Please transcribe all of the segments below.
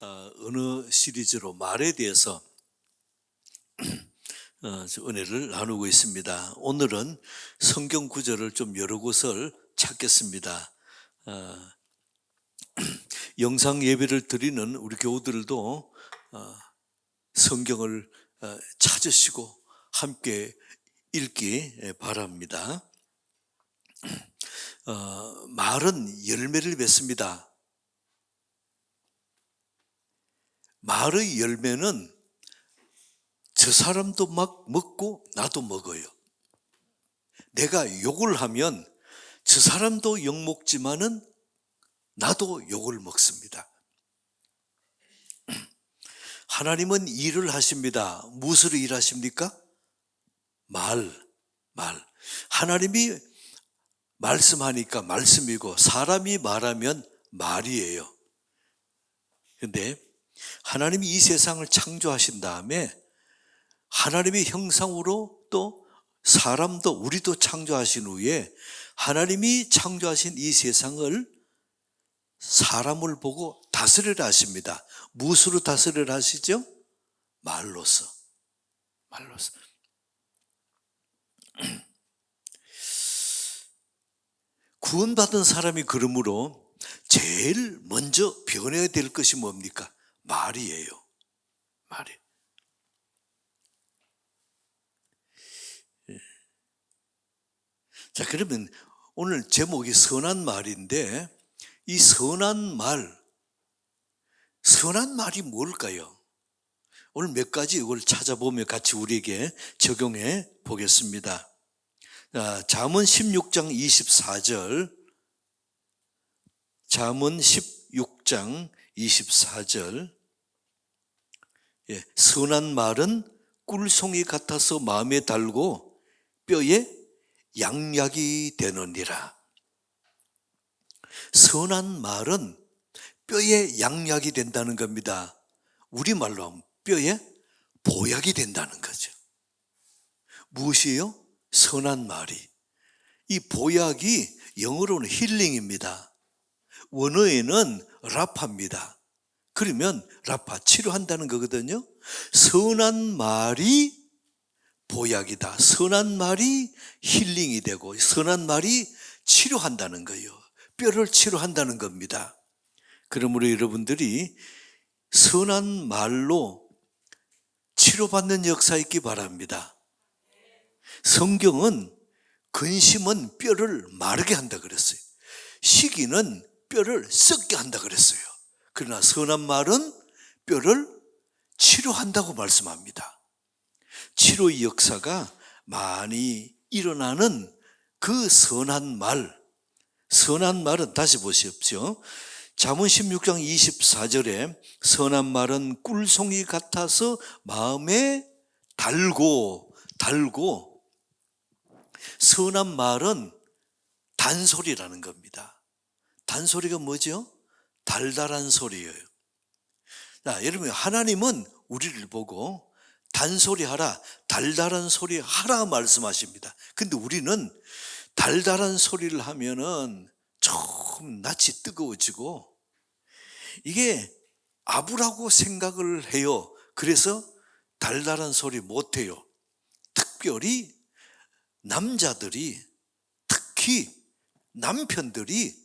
어느 시리즈로 말에 대해서 은혜를 나누고 있습니다. 오늘은 성경 구절을 좀 여러 곳을 찾겠습니다. 영상 예배를 드리는 우리 교우들도 성경을 찾으시고 함께 읽기 바랍니다. 말은 열매를 맺습니다. 말의 열매는 저 사람도 막 먹고 나도 먹어요. 내가 욕을 하면 저 사람도 욕 먹지만은 나도 욕을 먹습니다. 하나님은 일을 하십니다. 무엇으로 일하십니까? 말. 하나님이 말씀하니까 말씀이고 사람이 말하면 말이에요. 그런데 하나님이 이 세상을 창조하신 다음에 하나님의 형상으로 또 사람도 우리도 창조하신 후에 하나님이 창조하신 이 세상을 사람을 보고 다스리라 하십니다. 무엇으로 다스리라 하시죠? 말로서. 구원받은 사람이 그러므로 제일 먼저 변해야 될 것이 뭡니까? 말이에요. 말이. 자, 그러면 오늘 제목이 선한 말인데 이 선한 말이 뭘까요? 오늘 몇 가지 이걸 찾아보며 같이 우리에게 적용해 보겠습니다. 잠언 16장 24절, 잠언 16장 24절, 선한 말은 꿀송이 같아서 마음에 달고 뼈에 양약이 되느니라. 선한 말은 뼈에 양약이 된다는 겁니다. 우리말로 하면 뼈에 보약이 된다는 거죠. 무엇이에요? 선한 말이. 이 보약이 영어로는 힐링입니다. 원어에는 라파입니다. 그러면 라파, 치료한다는 거거든요. 선한 말이 보약이다. 선한 말이 힐링이 되고 선한 말이 치료한다는 거예요. 뼈를 치료한다는 겁니다. 그러므로 여러분들이 선한 말로 치료받는 역사 있기 바랍니다. 성경은 근심은 뼈를 마르게 한다 그랬어요. 시기는 뼈를 썩게 한다 그랬어요. 그러나 선한 말은 뼈를 치료한다고 말씀합니다. 치료의 역사가 많이 일어나는 그 선한 말은 다시 보십시오. 잠언 16장 24절에 선한 말은 꿀송이 같아서 마음에 달고 선한 말은 단소리라는 겁니다. 단소리가 뭐죠? 달달한 소리예요. 자, 여러분, 하나님은 우리를 보고 단소리하라, 달달한 소리 하라 말씀하십니다. 근데 우리는 달달한 소리를 하면은 좀 낯이 뜨거워지고 이게 아부라고 생각을 해요. 그래서 달달한 소리 못해요. 특별히 남자들이, 특히 남편들이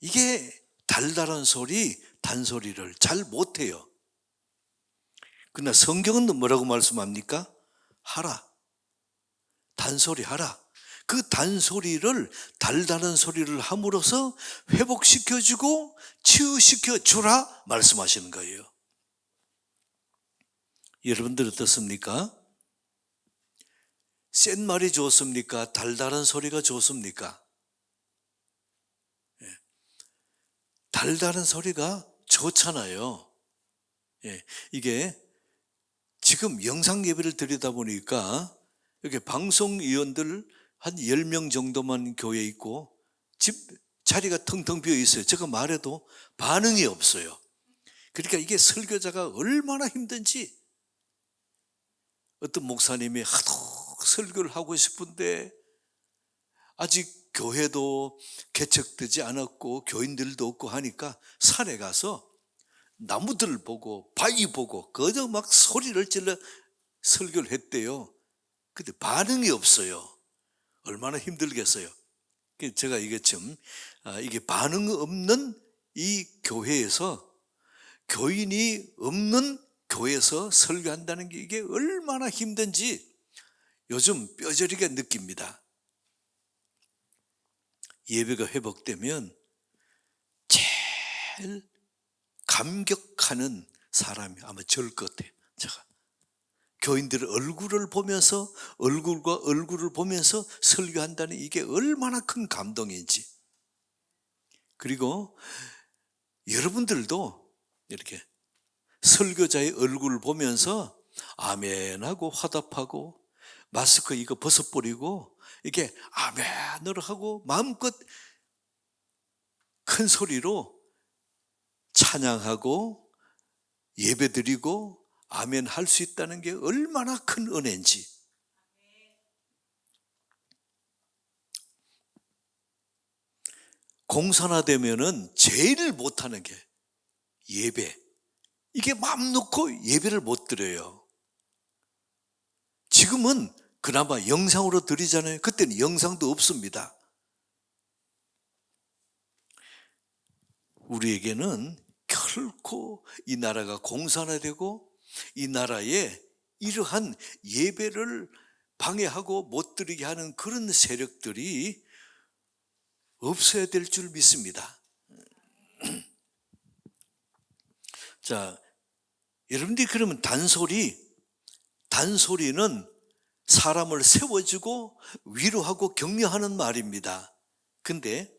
이게 달달한 소리, 단소리를 잘 못해요. 그러나 성경은 뭐라고 말씀합니까? 하라. 단소리 하라. 그 단소리를, 달달한 소리를 함으로써 회복시켜주고 치유시켜 주라 말씀하시는 거예요. 여러분들 어떻습니까? 센 말이 좋습니까? 달달한 소리가 좋습니까? 달달한 소리가 좋잖아요. 이게 지금 영상 예배를 드리다 보니까 이렇게 방송위원들 한 10명 정도만 교회에 있고 집 자리가 텅텅 비어 있어요. 제가 말해도 반응이 없어요. 그러니까 이게 설교자가 얼마나 힘든지. 어떤 목사님이 하도 설교를 하고 싶은데 아직 교회도 개척되지 않았고 교인들도 없고 하니까 산에 가서 나무들 보고 바위 보고 그저 막 소리를 질러 설교를 했대요. 근데 반응이 없어요. 얼마나 힘들겠어요. 제가 이게 이게 반응 없는 이 교회에서, 교인이 없는 교회에서 설교한다는 게 이게 얼마나 힘든지 요즘 뼈저리게 느낍니다. 예배가 회복되면 제일 감격하는 사람이 아마 저일 것 같아요. 제가 교인들의 얼굴을 보면서, 얼굴과 얼굴을 보면서 설교한다는 이게 얼마나 큰 감동인지. 그리고 여러분들도 이렇게 설교자의 얼굴을 보면서 아멘하고 화답하고 마스크 이거 벗어버리고 이게 아멘을 하고 마음껏 큰 소리로 찬양하고 예배드리고 아멘 할 수 있다는 게 얼마나 큰 은혜인지. 공산화되면은 제일 못하는 게 예배. 이게 마음 놓고 예배를 못 드려요. 지금은 그나마 영상으로 드리잖아요. 그때는 영상도 없습니다. 우리에게는 결코 이 나라가 공산화되고 이 나라에 이러한 예배를 방해하고 못 드리게 하는 그런 세력들이 없어야 될 줄 믿습니다. 자, 여러분들이 그러면 단소리는 사람을 세워주고 위로하고 격려하는 말입니다. 근데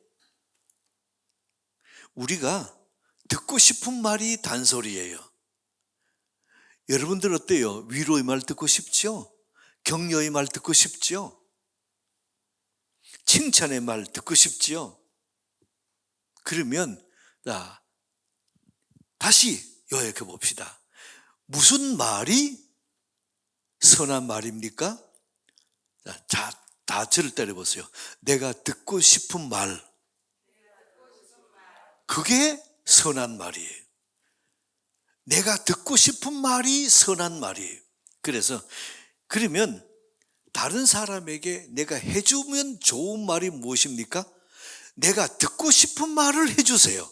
우리가 듣고 싶은 말이 단소리예요. 여러분들 어때요? 위로의 말 듣고 싶죠? 격려의 말 듣고 싶죠? 칭찬의 말 듣고 싶죠? 그러면 다시 요약해 봅시다. 무슨 말이 선한 말입니까? 다 저를 때려보세요. 내가 듣고 싶은 말, 그게 선한 말이에요. 내가 듣고 싶은 말이 선한 말이에요. 그러면 다른 사람에게 내가 해주면 좋은 말이 무엇입니까? 내가 듣고 싶은 말을 해주세요.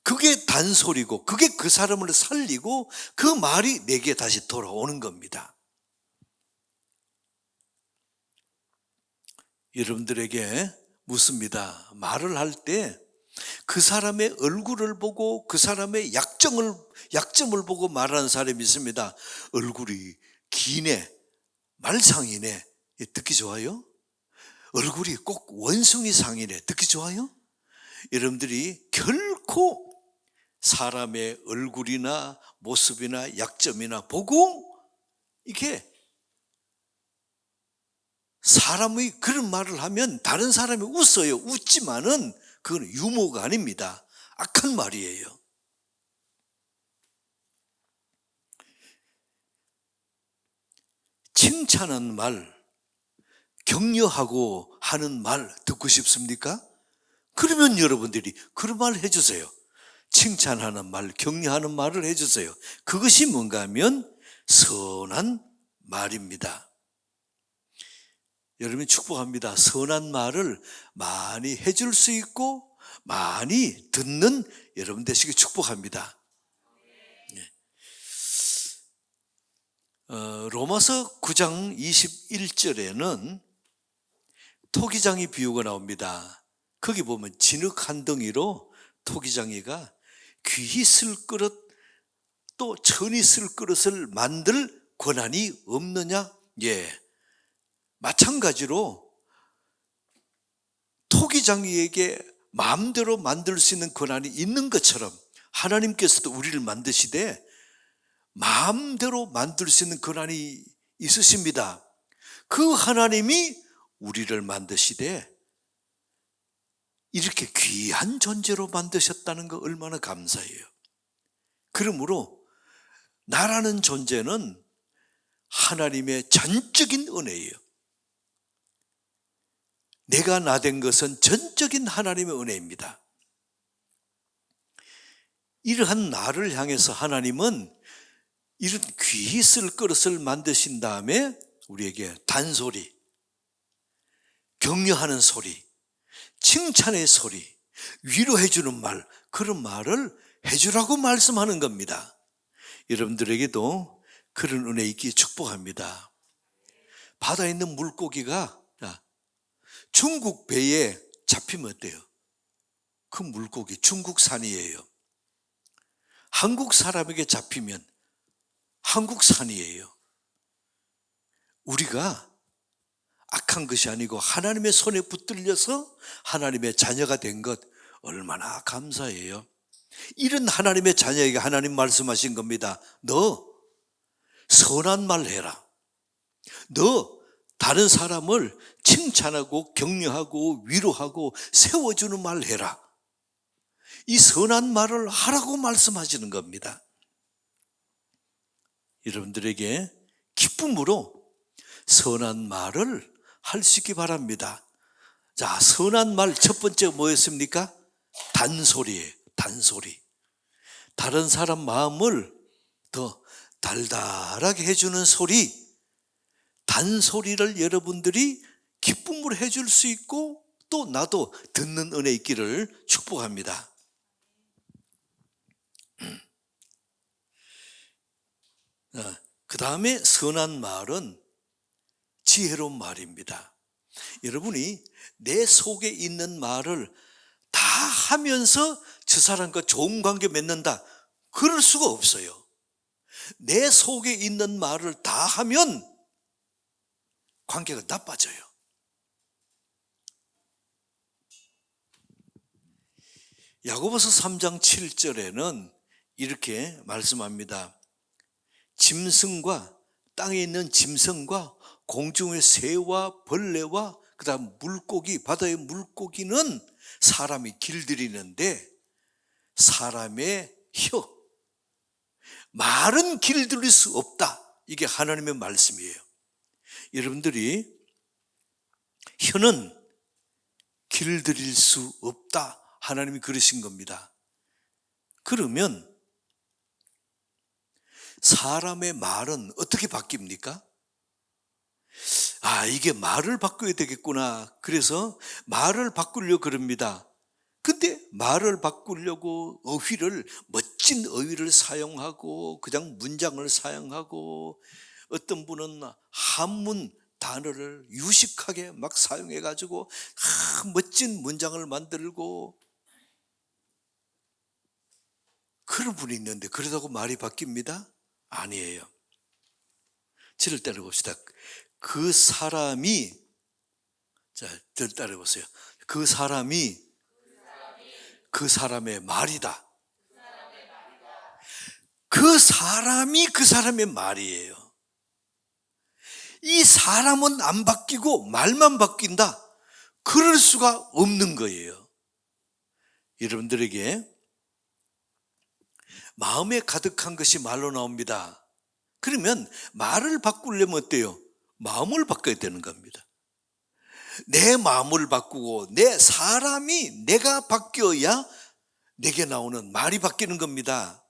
그게 단소리고 그게 그 사람을 살리고 그 말이 내게 다시 돌아오는 겁니다. 여러분들에게 묻습니다. 말을 할 때 그 사람의 얼굴을 보고 그 사람의 약점을 보고 말하는 사람이 있습니다. 얼굴이 기네, 말상이네, 듣기 좋아요? 얼굴이 꼭 원숭이 상이네, 듣기 좋아요? 여러분들이 결코 사람의 얼굴이나 모습이나 약점이나 보고 이게 사람의 그런 말을 하면 다른 사람이 웃어요. 웃지만은 그건 유머가 아닙니다. 악한 말이에요. 칭찬하는 말, 격려하고 하는 말 듣고 싶습니까? 그러면 여러분들이 그런 말 해주세요. 칭찬하는 말, 격려하는 말을 해주세요. 그것이 뭔가 하면 선한 말입니다. 여러분 축복합니다. 선한 말을 많이 해줄 수 있고 많이 듣는 여러분 되시길 축복합니다. 로마서 9장 21절에는 토기장이 비유가 나옵니다. 거기 보면 진흙 한 덩이로 토기장이가 귀히 쓸 그릇 또 천히 쓸 그릇을 만들 권한이 없느냐? 예. 마찬가지로 토기장이에게 마음대로 만들 수 있는 권한이 있는 것처럼 하나님께서도 우리를 만드시되 마음대로 만들 수 있는 권한이 있으십니다. 그 하나님이 우리를 만드시되 이렇게 귀한 존재로 만드셨다는 거 얼마나 감사해요. 그러므로 나라는 존재는 하나님의 전적인 은혜예요. 내가 나 된 것은 전적인 하나님의 은혜입니다. 이러한 나를 향해서 하나님은 이런 귀히 쓸 그릇을 만드신 다음에 우리에게 단소리, 격려하는 소리, 칭찬의 소리, 위로해 주는 말, 그런 말을 해주라고 말씀하는 겁니다. 여러분들에게도 그런 은혜 있기에 축복합니다. 바다에 있는 물고기가 중국 배에 잡히면 어때요? 그 물고기 중국산이에요. 한국 사람에게 잡히면 한국산이에요. 우리가 악한 것이 아니고 하나님의 손에 붙들려서 하나님의 자녀가 된 것 얼마나 감사해요. 이런 하나님의 자녀에게 하나님 말씀하신 겁니다. 너 선한 말 해라. 너 다른 사람을 칭찬하고 격려하고 위로하고 세워주는 말 해라. 이 선한 말을 하라고 말씀하시는 겁니다. 여러분들에게 기쁨으로 선한 말을 할 수 있기 바랍니다. 자, 선한 말 첫 번째 뭐였습니까? 단소리예요. 단소리. 다른 사람 마음을 더 달달하게 해주는 소리, 단소리를 여러분들이 기쁨으로 해줄 수 있고 또 나도 듣는 은혜 있기를 축복합니다. 그 다음에 선한 말은 지혜로운 말입니다. 여러분이 내 속에 있는 말을 다 하면서 저 사람과 좋은 관계 맺는다, 그럴 수가 없어요. 내 속에 있는 말을 다 하면 관계가 나빠져요. 야고보서 3장 7절에는 이렇게 말씀합니다. 짐승과 땅에 있는 짐승과 공중의 새와 벌레와 그다음 물고기, 바다의 물고기는 사람이 길들이는데 사람의 혀, 말은 길들일 수 없다. 이게 하나님의 말씀이에요. 여러분들이 혀는 길들일 수 없다. 하나님이 그러신 겁니다. 그러면 사람의 말은 어떻게 바뀝니까? 이게 말을 바꿔야 되겠구나. 그래서 말을 바꾸려고 그럽니다. 근데 말을 바꾸려고 멋진 어휘를 사용하고 그냥 문장을 사용하고 어떤 분은 한문 단어를 유식하게 막 사용해가지고 멋진 문장을 만들고 그런 분이 있는데 그러다고 말이 바뀝니다? 아니에요. 저를 따라봅시다. 그 사람이, 자, 저를 따라보세요. 그 사람이 그 사람의 말이다. 그 사람이 그 사람의 말이에요. 이 사람은 안 바뀌고 말만 바뀐다. 그럴 수가 없는 거예요. 여러분들에게 마음에 가득한 것이 말로 나옵니다. 그러면 말을 바꾸려면 어때요? 마음을 바꿔야 되는 겁니다. 내 마음을 바꾸고 내 사람이 내가 바뀌어야 내게 나오는 말이 바뀌는 겁니다.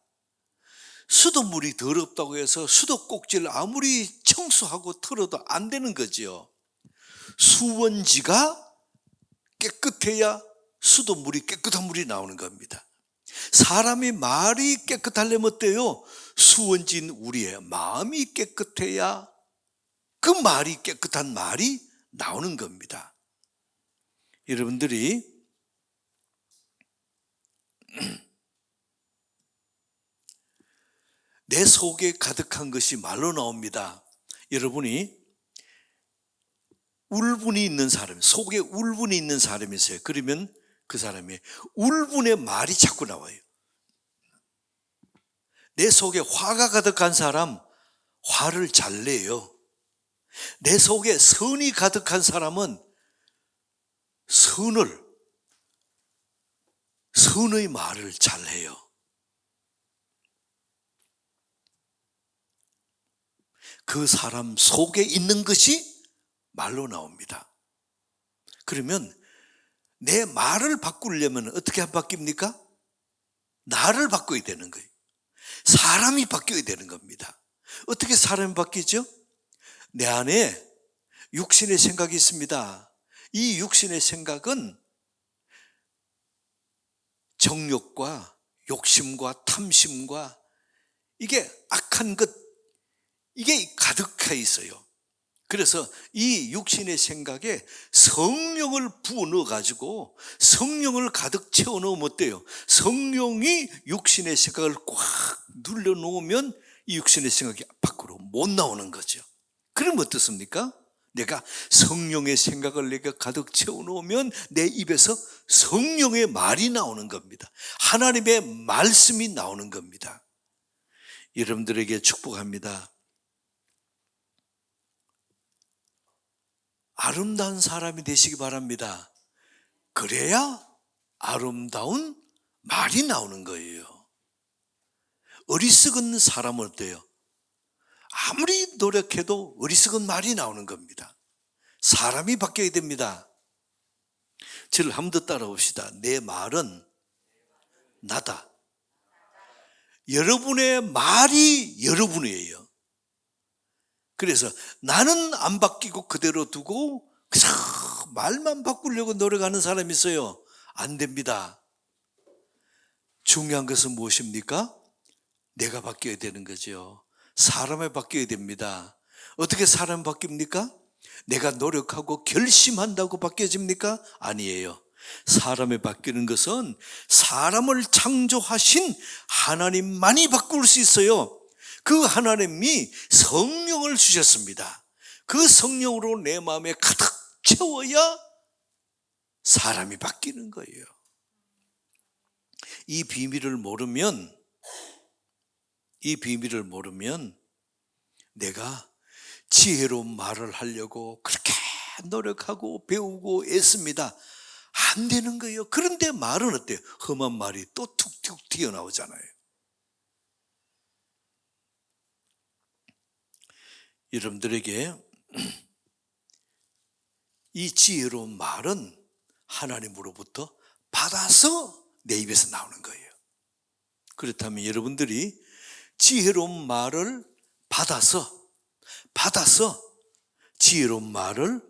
수돗물이 더럽다고 해서 수도꼭지를 아무리 청소하고 털어도 안 되는 거죠. 수원지가 깨끗해야 수돗물이 깨끗한 물이 나오는 겁니다. 사람이 말이 깨끗하려면 어때요? 수원지인 우리의 마음이 깨끗해야 그 말이 깨끗한 말이 나오는 겁니다. 여러분들이 내 속에 가득한 것이 말로 나옵니다. 여러분이 울분이 있는 사람, 속에 울분이 있는 사람이 있어요. 그러면 그 사람이 울분의 말이 자꾸 나와요. 내 속에 화가 가득한 사람, 화를 잘 내요. 내 속에 선이 가득한 사람은 선의 말을 잘해요. 그 사람 속에 있는 것이 말로 나옵니다. 그러면 내 말을 바꾸려면 어떻게 바뀝니까? 나를 바꿔야 되는 거예요. 사람이 바뀌어야 되는 겁니다. 어떻게 사람이 바뀌죠? 내 안에 육신의 생각이 있습니다. 이 육신의 생각은 정욕과 욕심과 탐심과 이게 악한 것, 이게 가득해 있어요. 그래서 이 육신의 생각에 성령을 부어 넣어가지고 성령을 가득 채워 넣으면 어때요? 성령이 육신의 생각을 꽉 눌러 놓으면 이 육신의 생각이 밖으로 못 나오는 거죠. 그럼 어떻습니까? 내가 성령의 생각을 내가 가득 채워 놓으면 내 입에서 성령의 말이 나오는 겁니다. 하나님의 말씀이 나오는 겁니다. 여러분들에게 축복합니다. 아름다운 사람이 되시기 바랍니다. 그래야 아름다운 말이 나오는 거예요. 어리석은 사람은 어때요? 아무리 노력해도 어리석은 말이 나오는 겁니다. 사람이 바뀌어야 됩니다. 저를 한 번 더 따라봅시다. 내 말은 나다. 여러분의 말이 여러분이에요. 그래서 나는 안 바뀌고 그대로 두고 말만 바꾸려고 노력하는 사람이 있어요. 안 됩니다. 중요한 것은 무엇입니까? 내가 바뀌어야 되는 거죠. 사람이 바뀌어야 됩니다. 어떻게 사람이 바뀝니까? 내가 노력하고 결심한다고 바뀌어집니까? 아니에요. 사람이 바뀌는 것은 사람을 창조하신 하나님만이 바꿀 수 있어요. 그 하나님이 성령을 주셨습니다. 그 성령으로 내 마음에 가득 채워야 사람이 바뀌는 거예요. 이 비밀을 모르면 내가 지혜로운 말을 하려고 그렇게 노력하고 배우고 애씁니다. 안 되는 거예요. 그런데 말은 어때요? 험한 말이 또 툭툭 튀어나오잖아요. 여러분들에게 이 지혜로운 말은 하나님으로부터 받아서 내 입에서 나오는 거예요. 그렇다면 여러분들이 지혜로운 말을 받아서 지혜로운 말을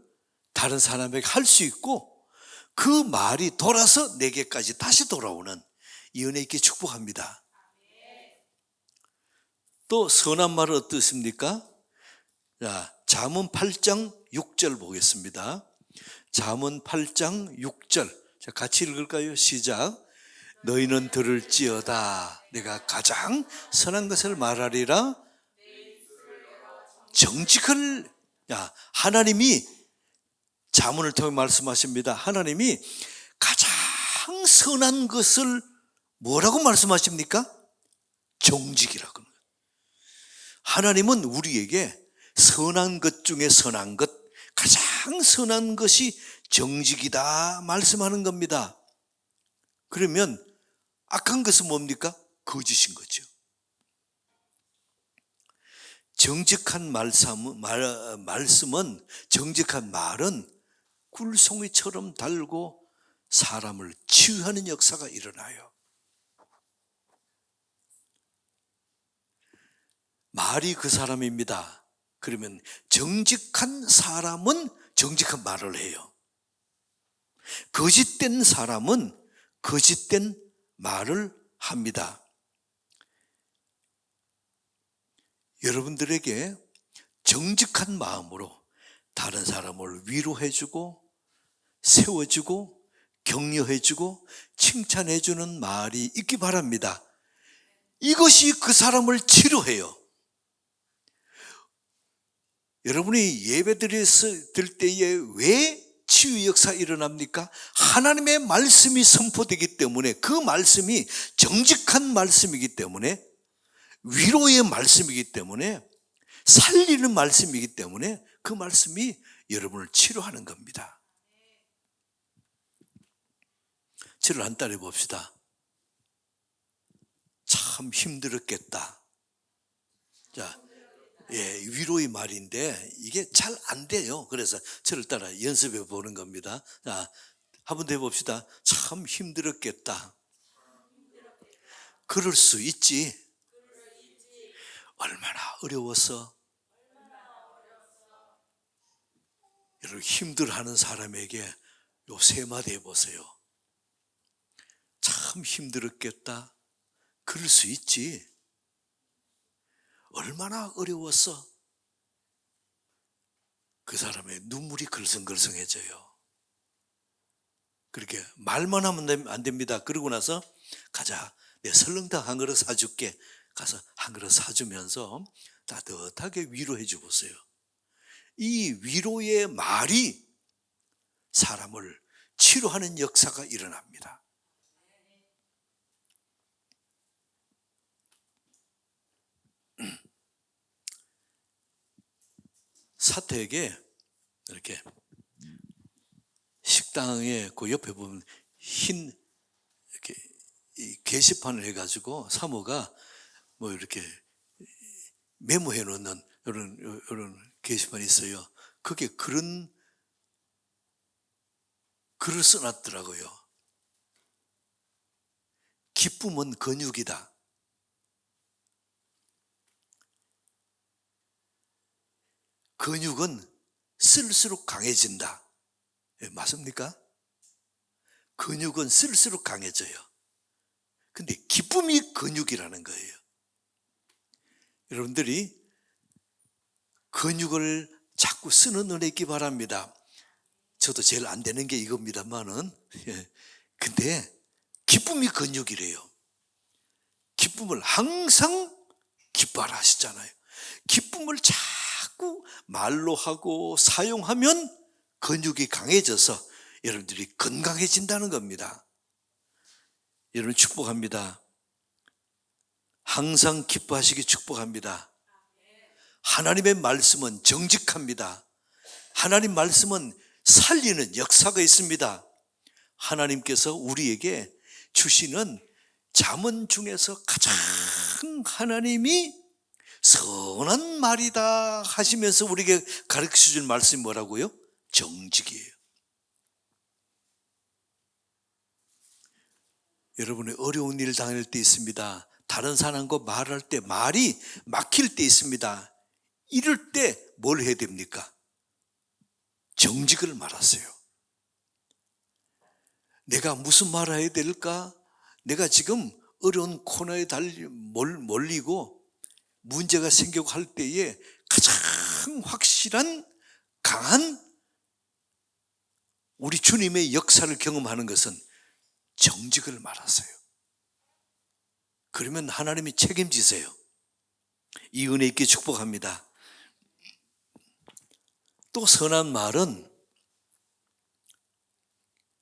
다른 사람에게 할 수 있고 그 말이 돌아서 내게까지 다시 돌아오는 이 은혜 있게 축복합니다. 또 선한 말은 어떻습니까? 자, 잠언 8장 6절 보겠습니다. 잠언 8장 6절. 자, 같이 읽을까요? 시작. 너희는 들을지어다. 내가 가장 선한 것을 말하리라. 정직을, 하나님이 잠언을 통해 말씀하십니다. 하나님이 가장 선한 것을 뭐라고 말씀하십니까? 정직이라고. 하나님은 우리에게 선한 것 중에 선한 것, 가장 선한 것이 정직이다 말씀하는 겁니다. 그러면 악한 것은 뭡니까? 거짓인 거죠. 정직한 말씀은, 정직한 말은 꿀송이처럼 달고 사람을 치유하는 역사가 일어나요. 말이 그 사람입니다. 그러면 정직한 사람은 정직한 말을 해요. 거짓된 사람은 거짓된 말을 합니다. 여러분들에게 정직한 마음으로 다른 사람을 위로해주고 세워주고 격려해주고 칭찬해주는 말이 있기 바랍니다. 이것이 그 사람을 치료해요. 여러분이 예배 드릴 때에 왜 치유 역사가 일어납니까? 하나님의 말씀이 선포되기 때문에, 그 말씀이 정직한 말씀이기 때문에, 위로의 말씀이기 때문에, 살리는 말씀이기 때문에 그 말씀이 여러분을 치료하는 겁니다. 저를 한 따라 봅시다. 참 힘들었겠다. 자, 위로의 말인데 이게 잘 안 돼요. 그래서 저를 따라 연습해 보는 겁니다. 자, 한번 더 해봅시다. 참 힘들었겠다. 그럴 수 있지. 얼마나 어려웠어. 여러분 힘들어하는 사람에게 요 세 마디 해보세요. 참 힘들었겠다. 그럴 수 있지. 얼마나 어려웠어. 그 사람의 눈물이 글썽글썽해져요. 그렇게 말만 하면 안 됩니다. 그러고 나서 가자. 내 설렁탕 한 그릇 사줄게. 가서 한 그릇 사주면서 따뜻하게 위로해 주보세요. 이 위로의 말이 사람을 치료하는 역사가 일어납니다. 사택에 이렇게 식당에 그 옆에 보면 흰 이렇게 게시판을 해가지고 사모가 뭐 이렇게 메모해 놓는 이런 게시판이 있어요. 그게 그런 글을 써놨더라고요. 기쁨은 근육이다. 근육은 쓸수록 강해진다. 예, 맞습니까? 근육은 쓸수록 강해져요. 근데 기쁨이 근육이라는 거예요. 여러분들이 근육을 자꾸 쓰는 은혜 있기 바랍니다. 저도 제일 안 되는 게 이겁니다만은, 근데 기쁨이 근육이래요. 기쁨을 항상 기뻐하라 하시잖아요. 기쁨을 자꾸 말로 하고 사용하면 근육이 강해져서 여러분들이 건강해진다는 겁니다. 여러분 축복합니다. 항상 기뻐하시기 축복합니다. 하나님의 말씀은 정직합니다. 하나님 말씀은 살리는 역사가 있습니다. 하나님께서 우리에게 주시는 잠언 중에서 가장 하나님이 선한 말이다 하시면서 우리에게 가르쳐준 말씀이 뭐라고요? 정직이에요. 여러분이 어려운 일을 당할 때 있습니다. 다른 사람과 말할 때 말이 막힐 때 있습니다. 이럴 때 뭘 해야 됩니까? 정직을 말하세요. 내가 무슨 말을 해야 될까? 내가 지금 어려운 코너에 몰리고 문제가 생기고 할 때에 가장 확실한 강한 우리 주님의 역사를 경험하는 것은 정직을 말하세요. 그러면 하나님이 책임지세요. 이 은혜 있게 축복합니다. 또 선한 말은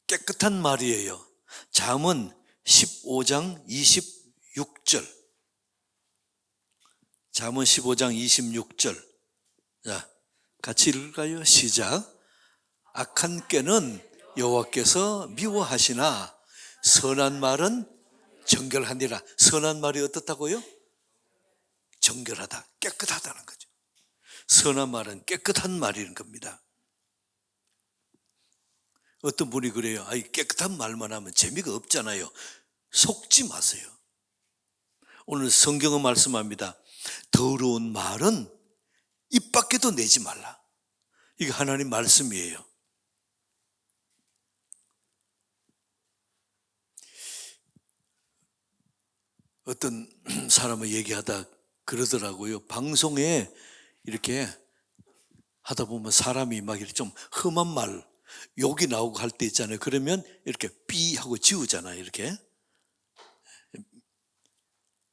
깨끗한 말이에요. 잠언 15장 26절. 잠언 15장 26절. 자, 같이 읽을까요? 시작. 악한 꾀는 여호와께서 미워하시나 선한 말은 정결하니라. 선한 말이 어떻다고요? 정결하다, 깨끗하다는 거죠. 선한 말은 깨끗한 말이라는 겁니다. 어떤 분이 그래요. 깨끗한 말만 하면 재미가 없잖아요. 속지 마세요. 오늘 성경은 말씀합니다. 더러운 말은 입 밖에도 내지 말라. 이게 하나님 말씀이에요. 어떤 사람을 얘기하다 그러더라고요. 방송에 이렇게 하다 보면 사람이 막 이렇게 좀 험한 말, 욕이 나오고 할 때 있잖아요. 그러면 이렇게 삐 하고 지우잖아요. 이렇게.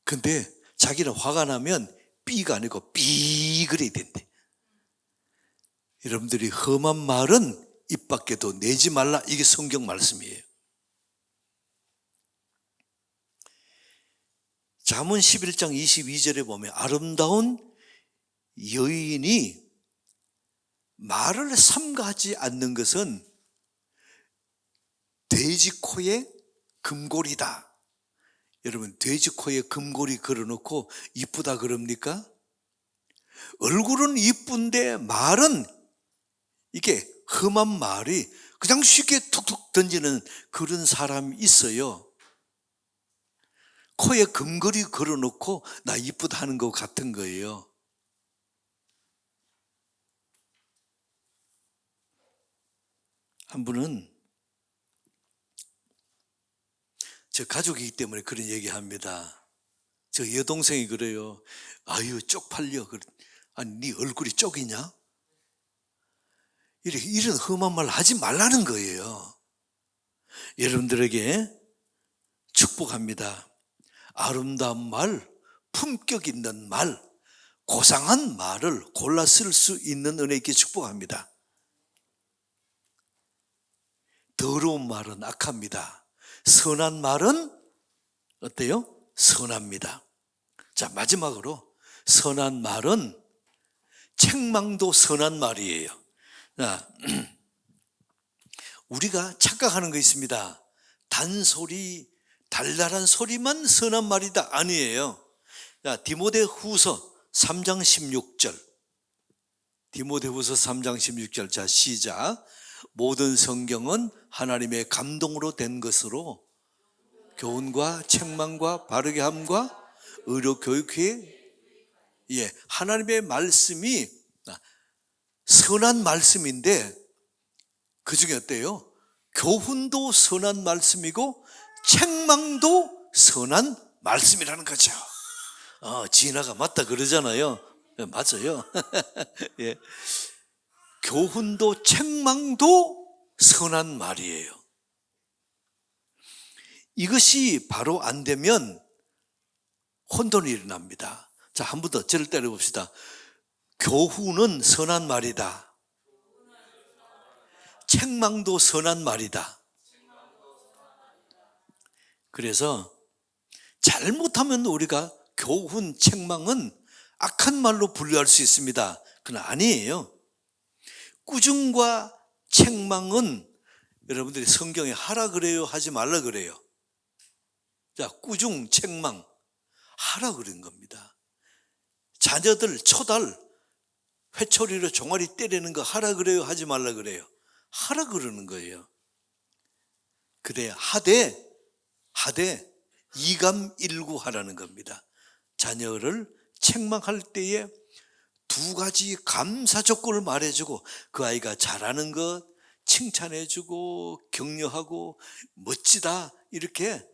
근데 자기는 화가 나면 삐가 아니고 삐 그래야 된대. 여러분들이 험한 말은 입 밖에도 내지 말라. 이게 성경 말씀이에요. 잠언 11장 22절에 보면 아름다운 여인이 말을 삼가하지 않는 것은 돼지 코에 금골이다. 여러분 돼지 코에 금골이 걸어놓고 이쁘다 그럽니까? 얼굴은 이쁜데 말은 이게 험한 말이 그냥 쉽게 툭툭 던지는 그런 사람이 있어요. 코에 금거리 걸어놓고 나 이쁘다 하는 것 같은 거예요. 한 분은 저 가족이기 때문에 그런 얘기합니다. 저 여동생이 그래요. 아유 쪽팔려. 아니 네 얼굴이 쪽이냐? 이런 험한 말 하지 말라는 거예요. 여러분들에게 축복합니다. 아름다운 말, 품격 있는 말, 고상한 말을 골라 쓸 수 있는 은혜 있게 축복합니다. 더러운 말은 악합니다. 선한 말은 어때요? 선합니다. 자, 마지막으로 선한 말은 책망도 선한 말이에요. 자, 우리가 착각하는 거 있습니다. 단소리, 달달한 소리만 선한 말이다. 아니에요. 자, 디모데후서 3장 16절. 디모데후서 3장 16절. 자, 시작. 모든 성경은 하나님의 감동으로 된 것으로 교훈과 책망과 바르게 함과 의로 교육해. 예, 하나님의 말씀이 선한 말씀인데 그 중에 어때요? 교훈도 선한 말씀이고 책망도 선한 말씀이라는 거죠. 진아가 맞다 그러잖아요. 네, 맞아요. 예. 교훈도 책망도 선한 말이에요. 이것이 바로 안 되면 혼돈이 일어납니다. 자, 한 번 더 저를 때려봅시다. 교훈은 선한 말이다. 책망도 선한 말이다. 그래서 잘못하면 우리가 교훈, 책망은 악한 말로 분류할 수 있습니다. 그건 아니에요. 꾸중과 책망은 여러분들이 성경에 하라 그래요? 하지 말라 그래요? 자, 꾸중, 책망 하라 그런 겁니다. 자녀들 초달, 회초리로 종아리 때리는 거 하라 그래요? 하지 말라 그래요? 하라 그러는 거예요. 그래 하되 이감일구하라는 겁니다. 자녀를 책망할 때에 두 가지 감사 조건을 말해주고 그 아이가 잘하는 것 칭찬해주고 격려하고 멋지다 이렇게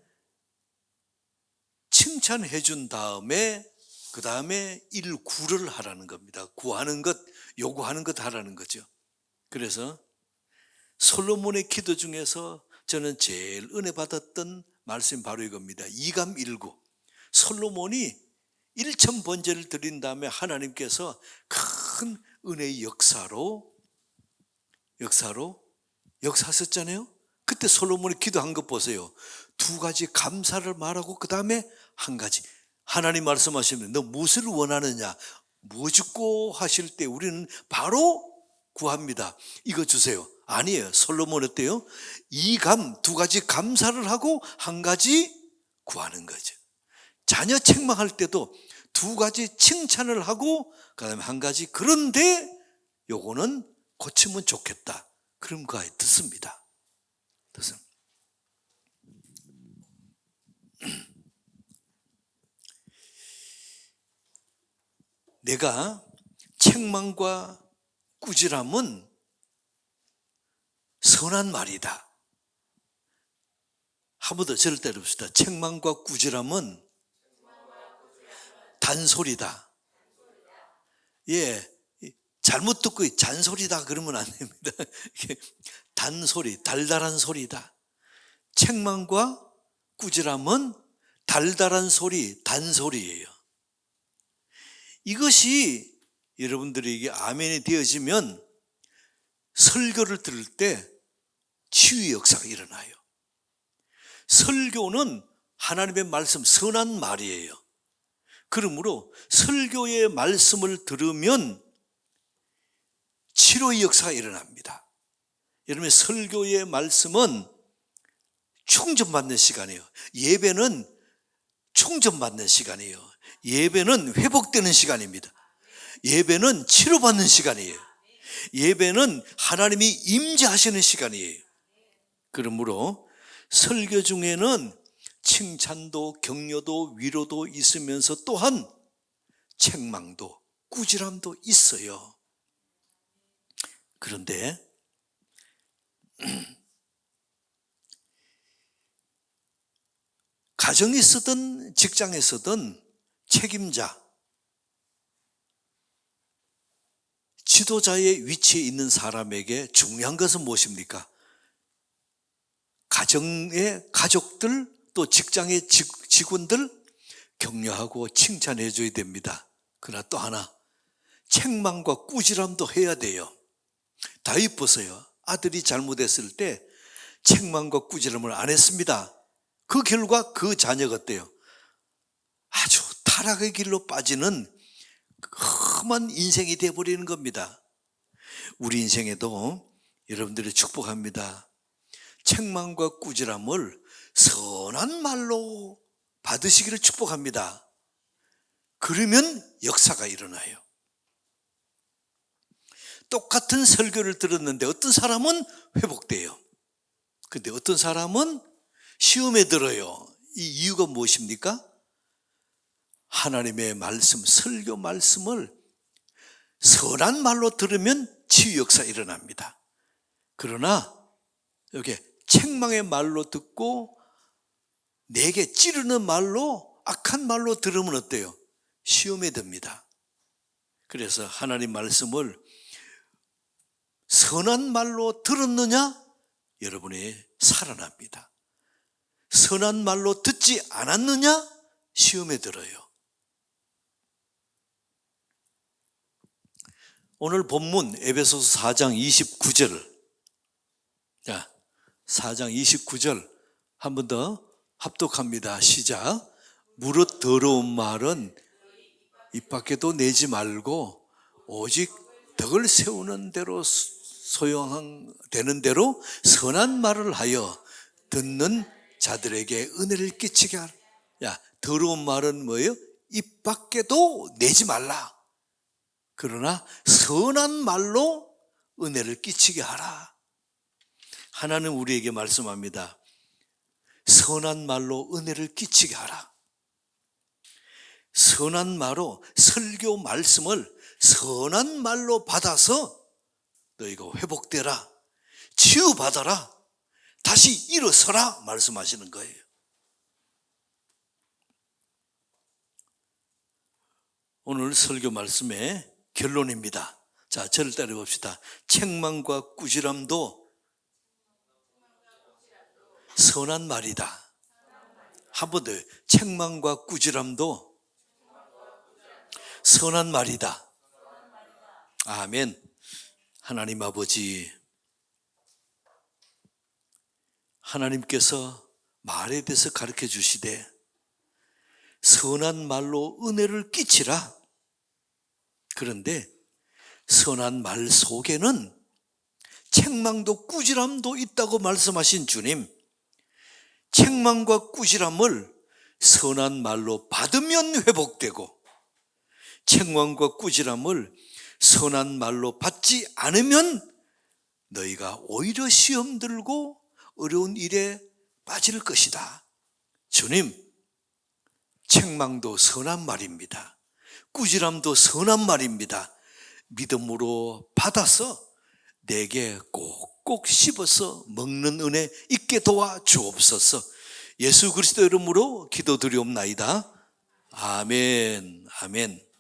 칭찬해준 다음에 그 다음에 일구를 하라는 겁니다. 구하는 것, 요구하는 것 하라는 거죠. 그래서 솔로몬의 기도 중에서 저는 제일 은혜 받았던 말씀이 바로 이겁니다. 이감일구. 솔로몬이 1000번제를 드린 다음에 하나님께서 큰 은혜의 역사하셨잖아요. 그때 솔로몬이 기도한 것 보세요. 두 가지 감사를 말하고 그 다음에 한 가지. 하나님 말씀하시면 너 무엇을 원하느냐? 뭐 죽고 하실 때 우리는 바로 구합니다. 이거 주세요. 아니에요. 솔로몬 어때요? 두 가지 감사를 하고 한 가지 구하는 거죠. 자녀 책망할 때도 두 가지 칭찬을 하고 그다음에 한 가지 그런데 요거는 고치면 좋겠다. 그럼 그 아이 듣습니다. 내가 책망과 꾸지람은 선한 말이다. 한 번 더 저를 때려봅시다. 책망과 꾸지람은 단소리다. 예, 잘못 듣고 잔소리다 그러면 안 됩니다. 단소리, 달달한 소리다. 책망과 꾸지람은 달달한 소리, 단소리예요. 이것이 여러분들에게 아멘이 되어지면 설교를 들을 때 치유의 역사가 일어나요. 설교는 하나님의 말씀, 선한 말이에요. 그러므로 설교의 말씀을 들으면 치료의 역사가 일어납니다. 여러분, 설교의 말씀은 충전받는 시간이에요. 예배는 충전받는 시간이에요. 예배는 회복되는 시간입니다. 예배는 치료받는 시간이에요. 예배는 하나님이 임재하시는 시간이에요. 그러므로 설교 중에는 칭찬도 격려도 위로도 있으면서 또한 책망도 꾸지람도 있어요. 그런데 가정에 서든 직장에 서든 책임자, 지도자의 위치에 있는 사람에게 중요한 것은 무엇입니까? 가정의 가족들, 또 직장의 직원들 격려하고 칭찬해 줘야 됩니다. 그러나 또 하나, 책망과 꾸지람도 해야 돼요. 다윗 보세요. 아들이 잘못했을 때 책망과 꾸지람을 안 했습니다. 그 결과 그 자녀가 어때요? 아주 타락의 길로 빠지는 험한 인생이 되어버리는 겁니다. 우리 인생에도 여러분들이 축복합니다. 책망과 꾸지람을 선한 말로 받으시기를 축복합니다. 그러면 역사가 일어나요. 똑같은 설교를 들었는데 어떤 사람은 회복돼요. 근데 어떤 사람은 시험에 들어요. 이 이유가 무엇입니까? 하나님의 말씀, 설교 말씀을 선한 말로 들으면 치유 역사 일어납니다. 그러나 여기 책망의 말로 듣고 내게 찌르는 말로, 악한 말로 들으면 어때요? 시험에 듭니다. 그래서 하나님 말씀을 선한 말로 들었느냐? 여러분이 살아납니다. 선한 말로 듣지 않았느냐? 시험에 들어요. 오늘 본문 에베소서 4장 29절, 자, 4장 29절 한 번 더 합독합니다. 시작. 무릇 더러운 말은 입 밖에도 내지 말고 오직 덕을 세우는 대로 소용되는 대로 선한 말을 하여 듣는 자들에게 은혜를 끼치게 하라. 야, 더러운 말은 뭐예요? 입 밖에도 내지 말라. 그러나 선한 말로 은혜를 끼치게 하라. 하나님 우리에게 말씀합니다. 선한 말로 은혜를 끼치게 하라. 선한 말로, 설교 말씀을 선한 말로 받아서 너희가 회복되라, 치유받아라, 다시 일어서라 말씀하시는 거예요. 오늘 설교 말씀의 결론입니다. 자, 저를 따라 봅시다. 책망과 꾸지람도 선한 말이다. 한 번 더, 책망과 꾸지람도 선한 말이다. 아멘. 하나님 아버지, 하나님께서 말에 대해서 가르쳐 주시되 선한 말로 은혜를 끼치라. 그런데 선한 말 속에는 책망도 꾸지람도 있다고 말씀하신 주님, 책망과 꾸지람을 선한 말로 받으면 회복되고 책망과 꾸지람을 선한 말로 받지 않으면 너희가 오히려 시험 들고 어려운 일에 빠질 것이다. 주님, 책망도 선한 말입니다. 꾸지람도 선한 말입니다. 믿음으로 받아서 내게 꼭꼭 씹어서 먹는 은혜 있게 도와 주옵소서. 예수 그리스도 이름으로 기도드리옵나이다. 아멘. 아멘.